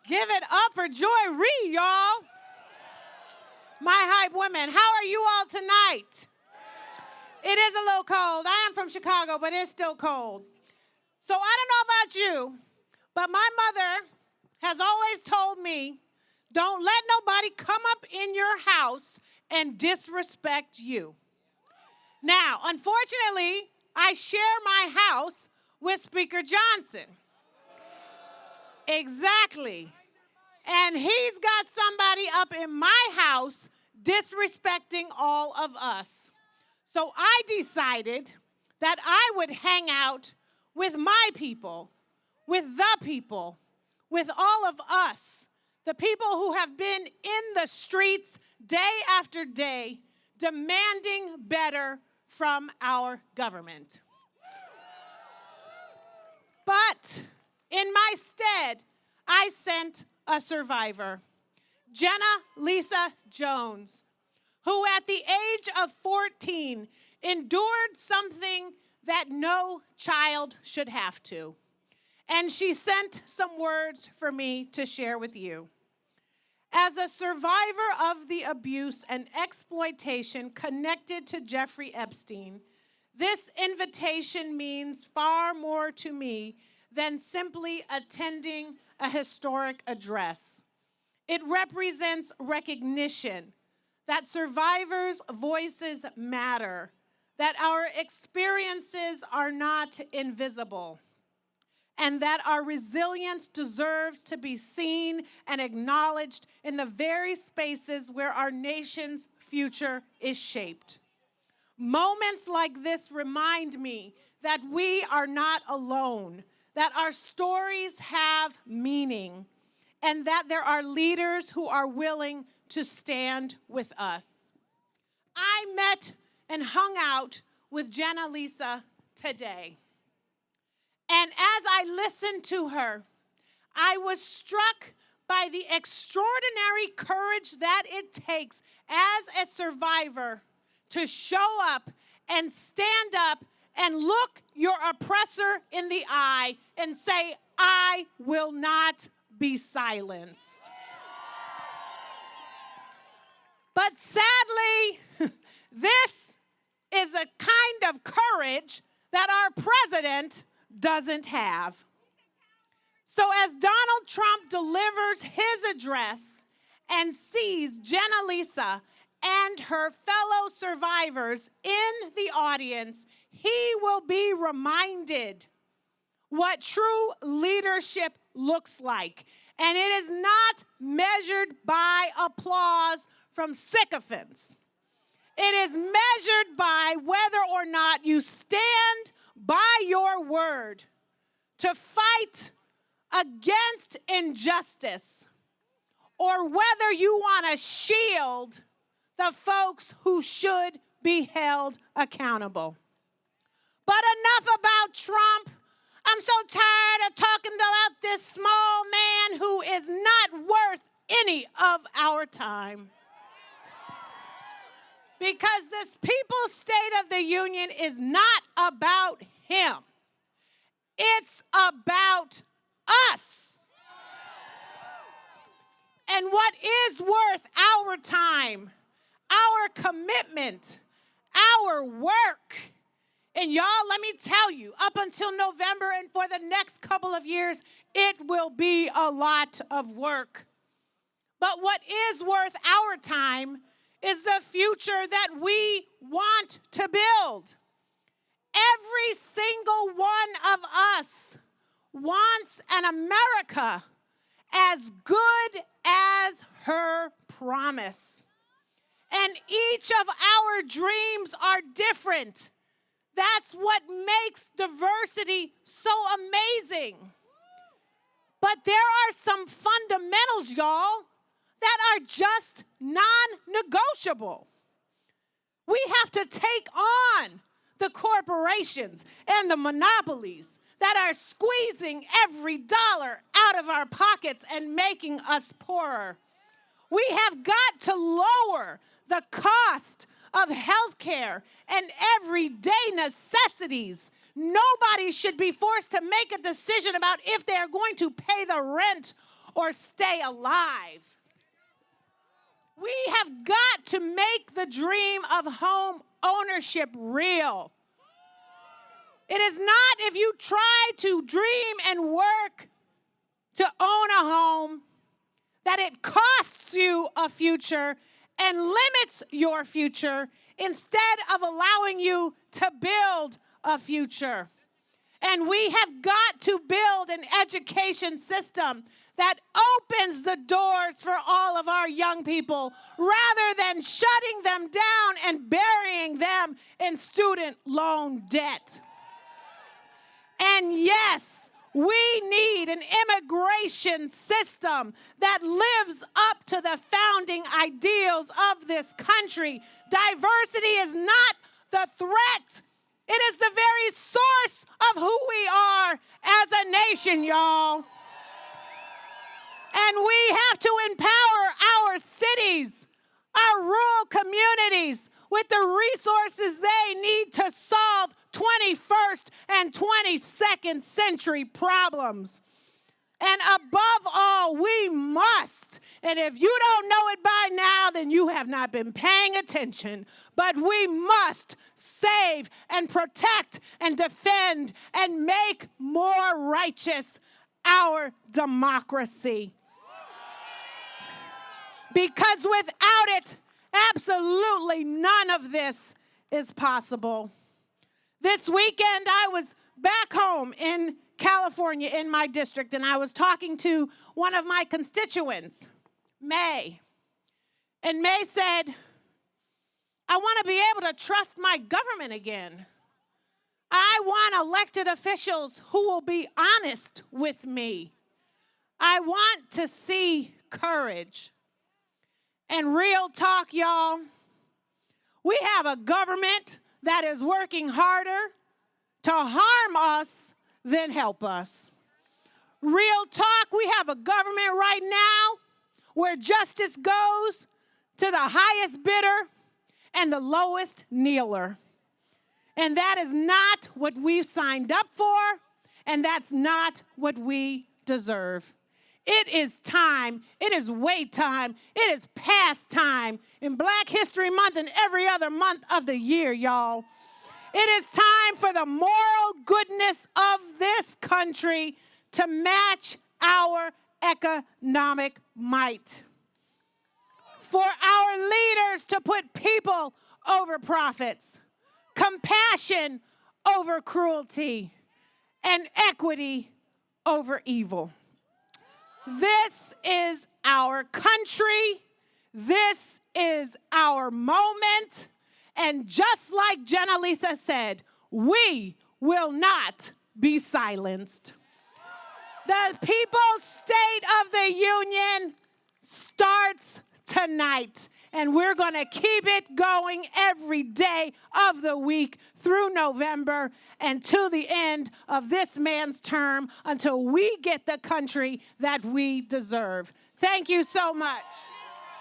Give it up for Joy Reid, y'all. My hype women, how are you all tonight? It is a little cold. I am from Chicago, but it's still cold. So I don't know about you, but my mother has always told me, don't let nobody come up in your house and disrespect you. Now, unfortunately, I share my house with Speaker Johnson. Exactly. And he's got somebody up in my house disrespecting all of us. So I decided that I would hang out with my people, with the people, with all of us, the people who have been in the streets day after day, demanding better from our government. But in my stead, I sent a survivor, Jenna Lisa Jones, who at the age of 14 endured something that no child should have to. And she sent some words for me to share with you. As a survivor of the abuse and exploitation connected to Jeffrey Epstein, this invitation means far more to me than simply attending a historic address. It represents recognition that survivors' voices matter, that our experiences are not invisible, and that our resilience deserves to be seen and acknowledged in the very spaces where our nation's future is shaped. Moments like this remind me that we are not alone, that our stories have meaning, and that there are leaders who are willing to stand with us. I met and hung out with Jenna Lisa today. And as I listened to her, I was struck by the extraordinary courage that it takes as a survivor to show up and stand up and look your oppressor in the eye and say, I will not be silenced. But sadly, this is a kind of courage that our president doesn't have. So as Donald Trump delivers his address and sees Jenna Lisa and her fellow survivors in the audience, he will be reminded what true leadership looks like. And it is not measured by applause from sycophants. It is measured by whether or not you stand by your word to fight against injustice, or whether you want to shield the folks who should be held accountable. But enough about Trump. I'm so tired of talking about this small man who is not worth any of our time. Because this People's State of the Union is not about him. It's about us. And what is worth our time, our commitment, our work. And y'all, let me tell you, up until November and for the next couple of years, it will be a lot of work. But what is worth our time is the future that we want to build. Every single one of us wants an America as good as her promise. And each of our dreams are different. That's what makes diversity so amazing. But there are some fundamentals, y'all, that are just non-negotiable. We have to take on the corporations and the monopolies that are squeezing every dollar out of our pockets and making us poorer. We have got to lower the cost of health care and everyday necessities. Nobody should be forced to make a decision about if they are going to pay the rent or stay alive. We have got to make the dream of home ownership real. It is not if you try to dream and work to own a home that it costs you a future and limits your future instead of allowing you to build a future. And we have got to build an education system that opens the doors for all of our young people rather than shutting them down and burying them in student loan debt. And yes, we need an immigration system that lives up to the founding ideals of this country. Diversity is not the threat. It is the very source of who we are as a nation, y'all. And we have to empower our cities, our rural communities with the resources they need to solve 21st and 22nd century problems. And above all, we must, and if you don't know it by now, then you have not been paying attention, but we must save and protect and defend and make more righteous our democracy. Because without it, absolutely none of this is possible. This weekend, I was back home in California in my district, and I was talking to one of my constituents, May. And May said, I want to be able to trust my government again. I want elected officials who will be honest with me. I want to see courage. And real talk, y'all, we have a government that is working harder to harm us than help us. Real talk, we have a government right now where justice goes to the highest bidder and the lowest kneeler. And that is not what we've signed up for, and that's not what we deserve. It is time. It is way time. It is past time in Black History Month and every other month of the year, y'all. It is time for the moral goodness of this country to match our economic might. For our leaders to put people over profits, compassion over cruelty, and equity over evil. This is our country. This is our moment. And just like Jenna Lisa said, we will not be silenced. The People's State of the Union starts tonight. And we're going to keep it going every day of the week through November and to the end of this man's term until we get the country that we deserve. Thank you so much.